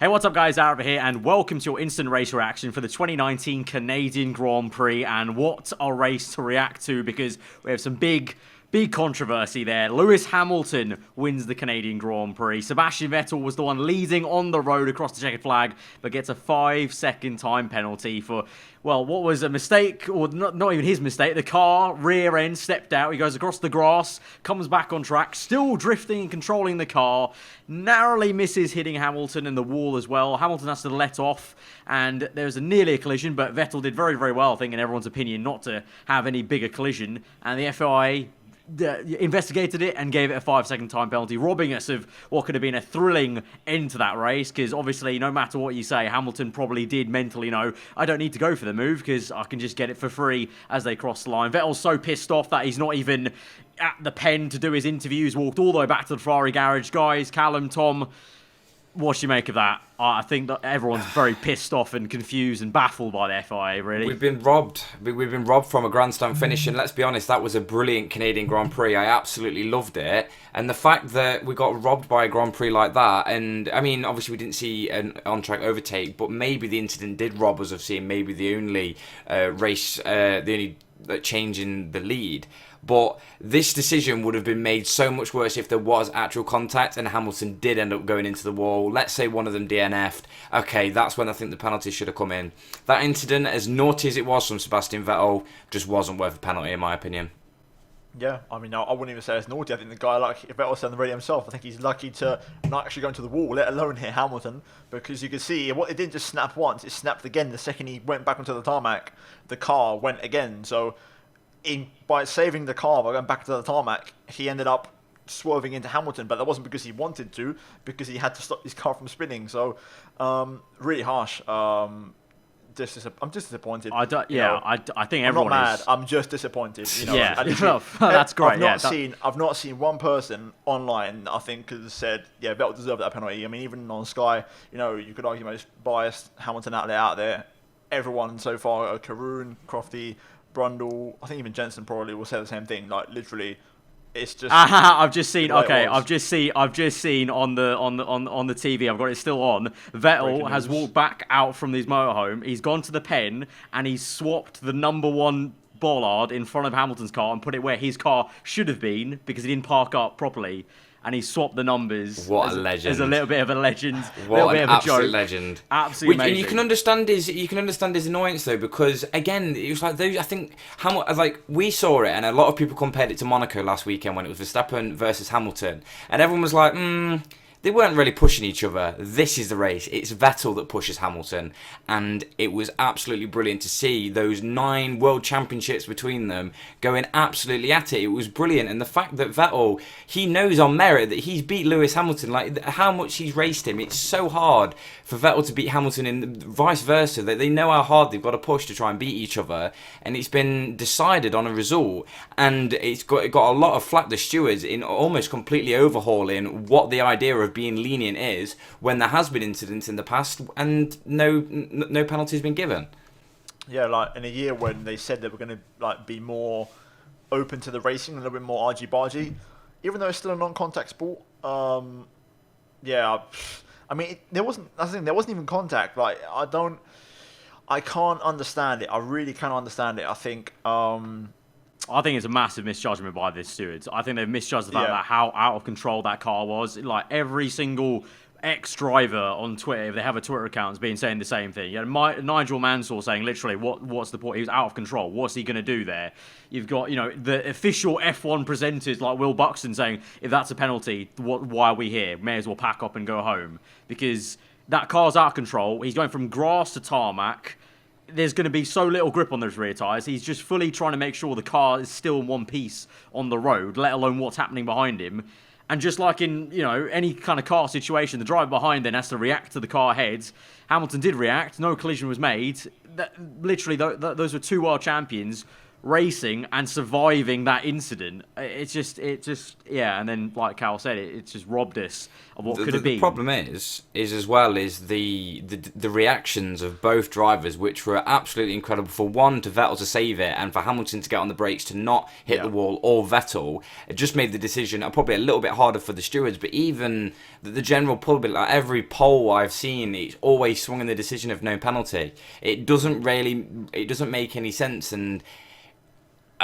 Hey, what's up guys, Arab here, and welcome to your instant race reaction for the 2019 Canadian Grand Prix. And what a race to react to, because we have some big controversy there. Lewis Hamilton wins the Canadian Grand Prix. Sebastian Vettel was the one leading on the road across the checkered flag, but gets a 5-second time penalty for, well, what was a mistake, or not even his mistake. The car rear end stepped out. He goes across the grass, comes back on track, still drifting and controlling the car, narrowly misses hitting Hamilton and the wall as well. Hamilton has to let off, and there's nearly a collision, but Vettel did very, very well, I think, in everyone's opinion, not to have any bigger collision, and the FIA investigated it and gave it a 5-second time penalty, robbing us of what could have been a thrilling end to that race, because obviously no matter what you say, Hamilton probably did mentally know, I don't need to go for the move because I can just get it for free as they cross the line. Vettel's so pissed off that he's not even at the pen to do his interviews, walked all the way back to the Ferrari garage. Guys, Callum, Tom, what do you make of that? I think that everyone's very pissed off and confused and baffled by the FIA, really. We've been robbed. We've been robbed from a grandstand finish, and let's be honest, that was a brilliant Canadian Grand Prix. I absolutely loved it. And the fact that we got robbed by a Grand Prix like that, and I mean, obviously we didn't see an on-track overtake, but maybe the incident did rob us of seeing maybe the only the only change in the lead. But this decision would have been made so much worse if there was actual contact and Hamilton did end up going into the wall. Let's say one of them DNF'd. Okay, that's when I think the penalty should have come in. That incident, as naughty as it was from Sebastian Vettel, just wasn't worth a penalty in my opinion. Yeah, I mean, I wouldn't even say it's naughty. I think the guy, like Vettel said on the radio himself, I think he's lucky to not actually go into the wall, let alone hit Hamilton, because you could see it didn't just snap once, it snapped again the second he went back onto the tarmac. The car went again, so by saving the car by going back to the tarmac, he ended up swerving into Hamilton, but that wasn't because he wanted to, because he had to stop his car from spinning. So, really harsh. I'm just disappointed. I think everyone I'm not mad. is. I'm just disappointed. Yeah, that's great. I've not seen one person online, I think, has said, yeah, Vettel deserved that penalty. I mean, even on Sky, you could argue most biased Hamilton outlet out there. Everyone so far, Karun, Crofty, Brundle, I think even Jensen probably will say the same thing. Like, literally, it's just. I've just seen on the TV. I've got it still on. Vettel has walked back out from his motorhome. He's gone to the pen and he's swapped the number 1 bollard in front of Hamilton's car and put it where his car should have been because he didn't park up properly. And he swapped the numbers. What a legend! As a little bit of a legend. What an absolute legend! Absolutely amazing. And you can understand his annoyance though, because again, it was like those. I think we saw it, and a lot of people compared it to Monaco last weekend when it was Verstappen versus Hamilton, and everyone was like, they weren't really pushing each other. This is the race. It's Vettel that pushes Hamilton. And it was absolutely brilliant to see those 9 world championships between them going absolutely at it. It was brilliant. And the fact that Vettel, he knows on merit that he's beat Lewis Hamilton, like how much he's raced him. It's so hard for Vettel to beat Hamilton and vice versa. That they know how hard they've got to push to try and beat each other. And it's been decided on a result. And it got a lot of flack, the stewards, in almost completely overhauling what the idea of being lenient is when there has been incidents in the past and no penalty has been given. Yeah, like in a year when they said they were going to be more open to the racing, a little bit more argy-bargy, even though it's still a non-contact sport. I mean, there wasn't even contact. Like, I can't understand it. I really can't understand it. I think it's a massive misjudgment by the stewards. I think they've misjudged the fact that how out of control that car was. Like, every single ex-driver on Twitter, if they have a Twitter account, has been saying the same thing. You know, Nigel Mansell saying, literally, what's the point? He was out of control. What's he going to do there? You've got, the official F1 presenters like Will Buxton saying, if that's a penalty, why are we here? May as well pack up and go home. Because that car's out of control. He's going from grass to tarmac. There's going to be so little grip on those rear tyres. He's just fully trying to make sure the car is still in one piece on the road, let alone what's happening behind him. And just like in, any kind of car situation, the driver behind then has to react to the car ahead. Hamilton did react. No collision was made. Literally, those were 2 world champions racing and surviving that incident. It just, yeah. And then, like Cal said, it just robbed us of what could have been. The problem is as well is the reactions of both drivers, which were absolutely incredible. For one, to Vettel to save it, and for Hamilton to get on the brakes to not hit the wall, or Vettel. It just made the decision probably a little bit harder for the stewards. But even the general public, like every poll I've seen, it's always swung in the decision of no penalty. It doesn't make any sense. And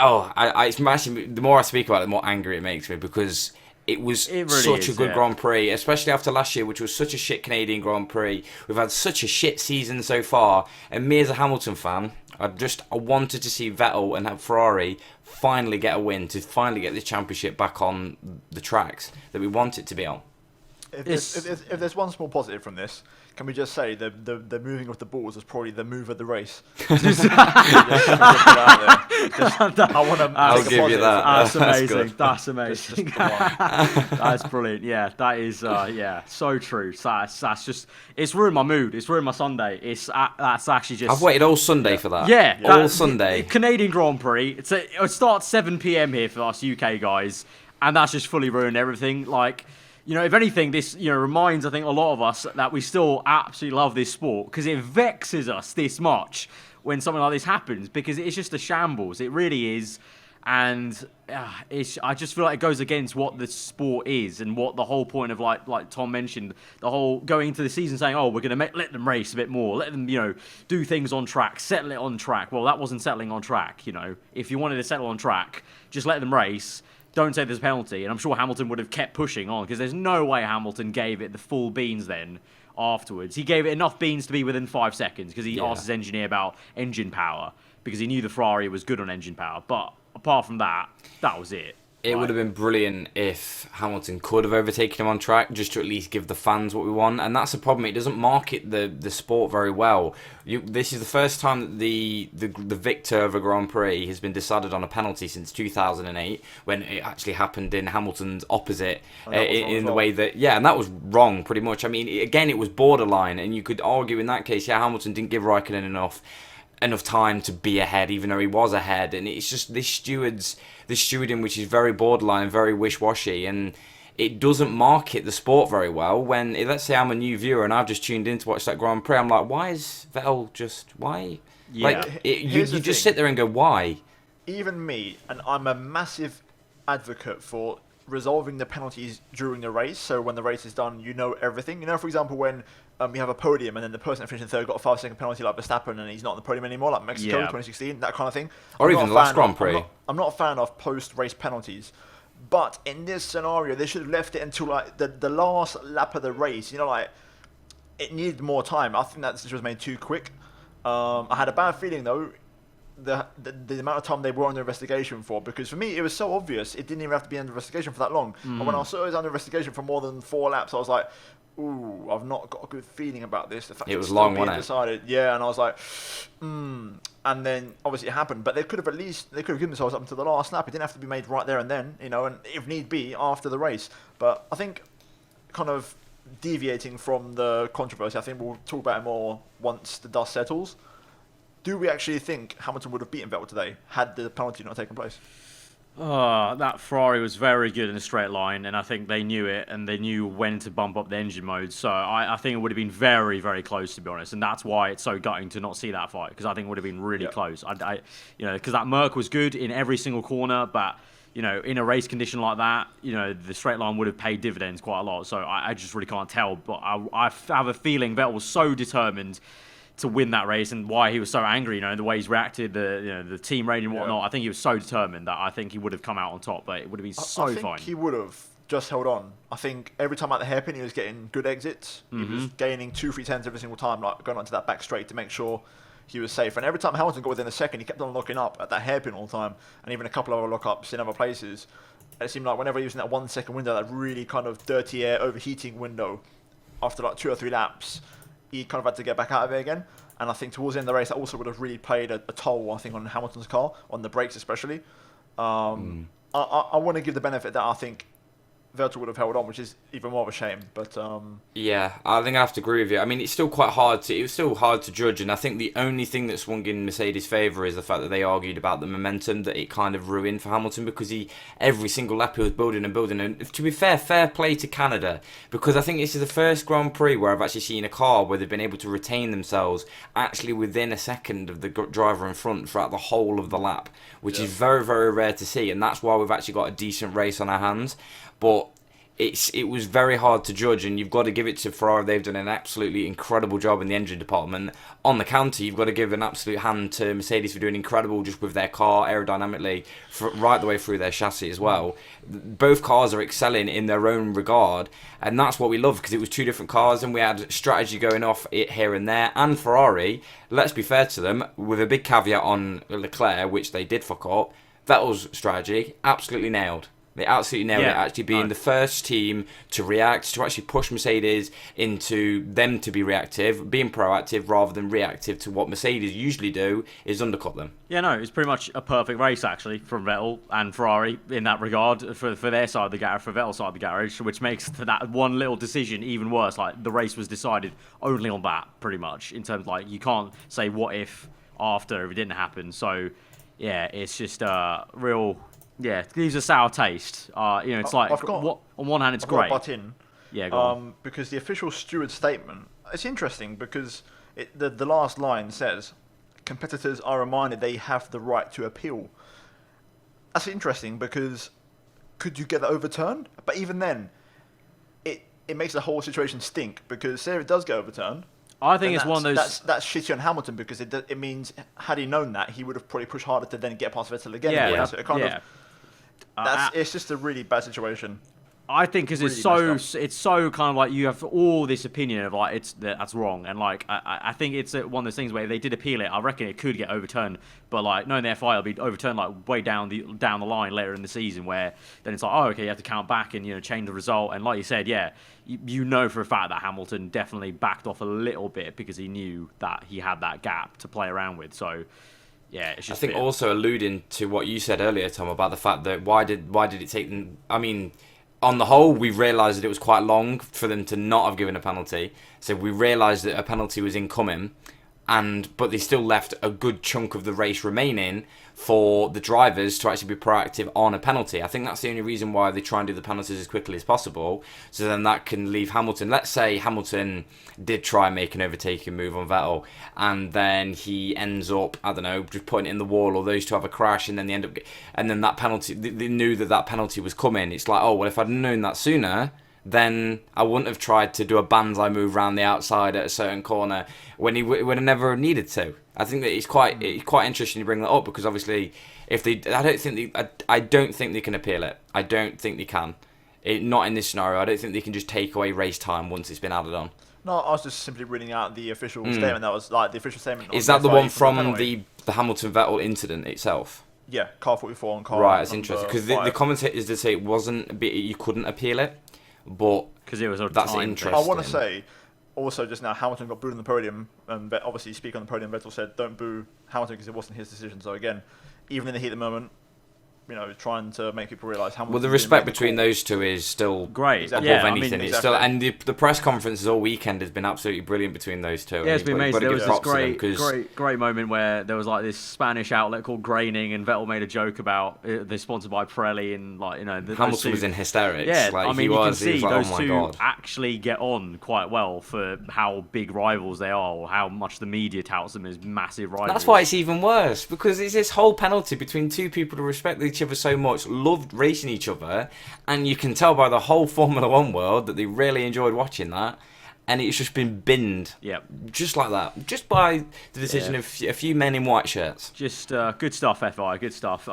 it's actually, the more I speak about it, the more angry it makes me, because it was such a good Grand Prix, especially after last year, which was such a shit Canadian Grand Prix. We've had such a shit season so far, and me as a Hamilton fan, I wanted to see Vettel and Ferrari finally get a win, to finally get this championship back on the tracks that we want it to be on. If there's one small positive from this, can we just say the moving of the balls was probably the move of the race? I'll give you that. That's amazing. That's amazing. That's brilliant. Yeah, that is so true. That's just, it's ruined my mood. It's ruined my Sunday. That's actually just. I've waited all Sunday for that. Yeah, all Sunday. Canadian Grand Prix. It starts 7 p.m. here for us UK guys, and that's just fully ruined everything. Like, you know, if anything, this, you know, reminds, I think, a lot of us that we still absolutely love this sport, because it vexes us this much when something like this happens, because it's just a shambles. It really is. And I just feel like it goes against what the sport is, and what the whole point of, like Tom mentioned, the whole going into the season saying, oh, we're going to let them race a bit more, let them, you know, do things on track, settle it on track. Well, that wasn't settling on track, you know. If you wanted to settle on track, just let them race. Don't say there's a penalty. And I'm sure Hamilton would have kept pushing on, because there's no way Hamilton gave it the full beans then afterwards. He gave it enough beans to be within 5 seconds, because he asked his engineer about engine power, because he knew the Ferrari was good on engine power. But apart from that, that was it. It would have been brilliant if Hamilton could have overtaken him on track, just to at least give the fans what we want. And that's the problem. It doesn't market the sport very well. This is the first time that the victor of a Grand Prix has been decided on a penalty since 2008, when it actually happened in Hamilton's opposite, in the way that, and that was wrong pretty much. I mean, again, it was borderline, and you could argue in that case, Hamilton didn't give Raikkonen enough time to be ahead, even though he was ahead. And it's just this stewarding, which is very borderline and very wish-washy, and it doesn't market the sport very well. When, let's say I'm a new viewer and I've just tuned in to watch that Grand Prix, I'm like, why is Vettel why? Yeah. Like, you just sit there and go, why? Even me, and I'm a massive advocate for resolving the penalties during the race, so when the race is done, you know everything. You know, for example, when you have a podium and then the person that finished in third got a 5-second penalty, like Verstappen, and he's not on the podium anymore, like Mexico 2016, that kind of thing. Or even the last Grand Prix. I'm not a fan of post-race penalties, but in this scenario, they should have left it until like the last lap of the race. You know, like, it needed more time. I think that decision was made too quick. I had a bad feeling though, the amount of time they were under investigation for, because for me it was so obvious it didn't even have to be under investigation for that long. And when I saw it was under investigation for more than 4 laps, I was like, ooh, I've not got a good feeling about this. The fact it was still long, being wasn't it? decided, yeah, and I was like, and then obviously it happened, but they could have given themselves up until the last lap. It didn't have to be made right there and then, you know, and if need be after the race. But I think, kind of deviating from the controversy, I think we'll talk about it more once the dust settles. Do we actually think Hamilton would have beaten Vettel today had the penalty not taken place? That Ferrari was very good in a straight line, and I think they knew it, and they knew when to bump up the engine mode. So I think it would have been very, very close, to be honest, and that's why it's so gutting to not see that fight, because I think it would have been really close. Because that Merc was good in every single corner, but you know, in a race condition like that, you know, the straight line would have paid dividends quite a lot. So I just really can't tell, but I have a feeling Vettel was so determined to win that race, and why he was so angry, you know, the way he's reacted, the team rating and whatnot. I think he was so determined that I think he would have come out on top, but it would have been so fine. I think he would have just held on. I think every time at the hairpin he was getting good exits. He was gaining 2-3 tenths every single time, like going onto that back straight to make sure he was safe. And every time Hamilton got within a second, he kept on locking up at that hairpin all the time, and even a couple of other lockups in other places. And it seemed like whenever he was in that 1 second window, that really kind of dirty air overheating window, after like 2 or 3 laps, he kind of had to get back out of it again. And I think towards the end of the race, that also would have really played a toll, I think, on Hamilton's car, on the brakes especially. I want to give the benefit that I think Vettel would have held on, which is even more of a shame. But Yeah, I think I have to agree with you. I mean, it's still quite hard to. It was still hard to judge, and I think the only thing that swung in Mercedes' favour is the fact that they argued about the momentum that it kind of ruined for Hamilton, because every single lap he was building and building. And to be fair play to Canada, because I think this is the first Grand Prix where I've actually seen a car where they've been able to retain themselves actually within a second of the driver in front throughout the whole of the lap, which is very, very rare to see, and that's why we've actually got a decent race on our hands. But it was very hard to judge, and you've got to give it to Ferrari. They've done an absolutely incredible job in the engine department. On the counter, you've got to give an absolute hand to Mercedes for doing incredible just with their car aerodynamically, right the way through their chassis as well. Both cars are excelling in their own regard, and that's what we love, because it was two different cars, and we had strategy going off it here and there. And Ferrari, let's be fair to them, with a big caveat on Leclerc, which they did fuck up, Vettel's strategy absolutely nailed. They absolutely nailed it, actually being the first team to react, to actually push Mercedes into them to be reactive, being proactive rather than reactive to what Mercedes usually do, is undercut them. Yeah, no, it's pretty much a perfect race, actually, from Vettel and Ferrari in that regard, for their side of the garage, for Vettel's side of the garage, which makes that one little decision even worse. Like, the race was decided only on that, pretty much, in terms, like, you can't say what if after if it didn't happen. So, yeah, it's just real... Yeah, it leaves a sour taste. It's like, on one hand, it's great. Butt in. Yeah, go on. Because the official steward statement, it's interesting because the last line says, competitors are reminded they have the right to appeal. That's interesting because could you get that overturned? But even then, it makes the whole situation stink, because say if it does get overturned, I think it's one of those... That's shitty on Hamilton, because it means, had he known that, he would have probably pushed harder to then get past Vettel again. It's just a really bad situation. I think because it's so kind of like you have all this opinion of like that's wrong, and like I think it's one of those things where if they did appeal it, I reckon it could get overturned, but like knowing the FI, it'll be overturned like way down the line later in the season, where then it's like, oh, okay, you have to count back and change the result, and like you said, yeah, you know for a fact that Hamilton definitely backed off a little bit because he knew that he had that gap to play around with, so. Yeah, it's just I think also alluding to what you said earlier, Tom, about the fact that why did it take them? I mean, on the whole, we realised that it was quite long for them to not have given a penalty. So we realised that a penalty was incoming, but they still left a good chunk of the race remaining for the drivers to actually be proactive on a penalty. I think that's the only reason why they try and do the penalties as quickly as possible, so then that can leave Hamilton. Let's say Hamilton did try and make an overtaking move on Vettel, and then he ends up, I don't know, just putting it in the wall, or those two have a crash, and then they end up, and then that penalty, they knew that penalty was coming. It's like, oh well, if I'd known that sooner, then I wouldn't have tried to do a banzai move around the outside at a certain corner when he would have never needed to. I think that it's quite interesting to bring that up, because obviously, I don't think they can appeal it. I don't think they can. Not in this scenario. I don't think they can just take away race time once it's been added on. No, I was just simply reading out the official statement. That was like the official statement. Is that the one from the Hamilton Vettel incident itself? Yeah, car 44 and car. Right, it's interesting because the commentators did say you couldn't appeal it, but because it was that's interesting. I want to say also just now Hamilton got booed on the podium, and obviously speaking on the podium, Vettel said don't boo Hamilton because it wasn't his decision. So again, even in the heat of the moment, trying to make people realise Hamilton. Well, the respect between those two is still great. Above anything. It's still, and the press conferences all weekend has been absolutely brilliant between those two. Yeah, it's been amazing. There was this great moment where there was like this Spanish outlet called Graining, and Vettel made a joke about they're sponsored by Pirelli, and Hamilton was in hysterics. Yeah, like, you can see like, those two actually get on quite well for how big rivals they are, or how much the media touts them as massive rivals. That's why it's even worse, because it's this whole penalty between two people who respect each other so much, loved racing each other, and you can tell by the whole Formula One world that they really enjoyed watching that, and it's just been binned. Yeah, just like that, just by the decision of a few men in white shirts. Just good stuff, FI. Good stuff.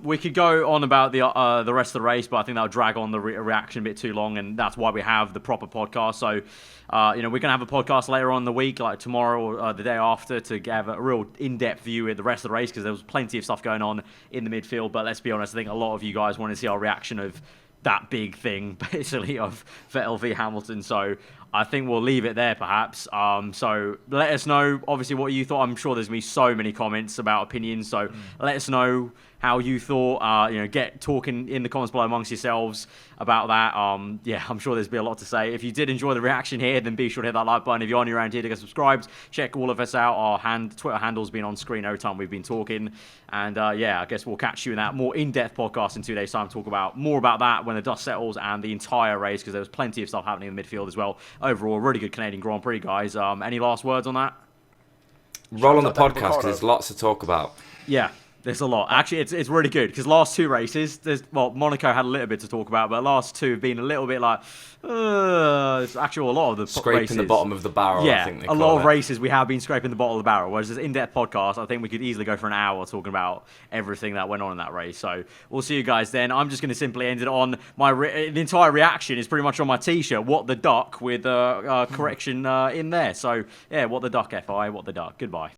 We could go on about the rest of the race, but I think that'll drag on the reaction a bit too long, and that's why we have the proper podcast. So, we're gonna have a podcast later on in the week, like tomorrow or the day after, to have a real in-depth view of the rest of the race, because there was plenty of stuff going on in the midfield. But let's be honest, I think a lot of you guys want to see our reaction of that big thing, basically, of Vettel v Hamilton. So I think we'll leave it there, perhaps. So let us know, obviously, what you thought. I'm sure there's going to be so many comments about opinions. So let us know how you thought. Get talking in the comments below amongst yourselves about that. Yeah, I'm sure there's be a lot to say. If you did enjoy the reaction here, then be sure to hit that like button. If you're new around here, to get subscribed. Check all of us out. Our Twitter handle's been on screen every time we've been talking. And yeah, I guess we'll catch you in that more in-depth podcast in 2 days' time. Talk about more about that when the dust settles and the entire race, because there was plenty of stuff happening in the midfield as well. Overall, really good Canadian Grand Prix, guys. Any last words on that? Roll on the Shout out to podcast because Ricardo. there's lots to talk about. Yeah, there's a lot. Actually, it's really good because last two races, Monaco had a little bit to talk about, but the last two have been a little bit like, it's actually a lot of the Scraping races. the bottom of the barrel, Yeah, I think they a call lot of it. races we have been scraping the bottom of the barrel. Whereas this in-depth podcast, I think we could easily go for an hour talking about everything that went on in that race. So we'll see you guys then. I'm just going to simply end it on the entire reaction is pretty much on my T-shirt. What the duck with correction in there. So yeah, what the duck, FI, what the duck. Goodbye.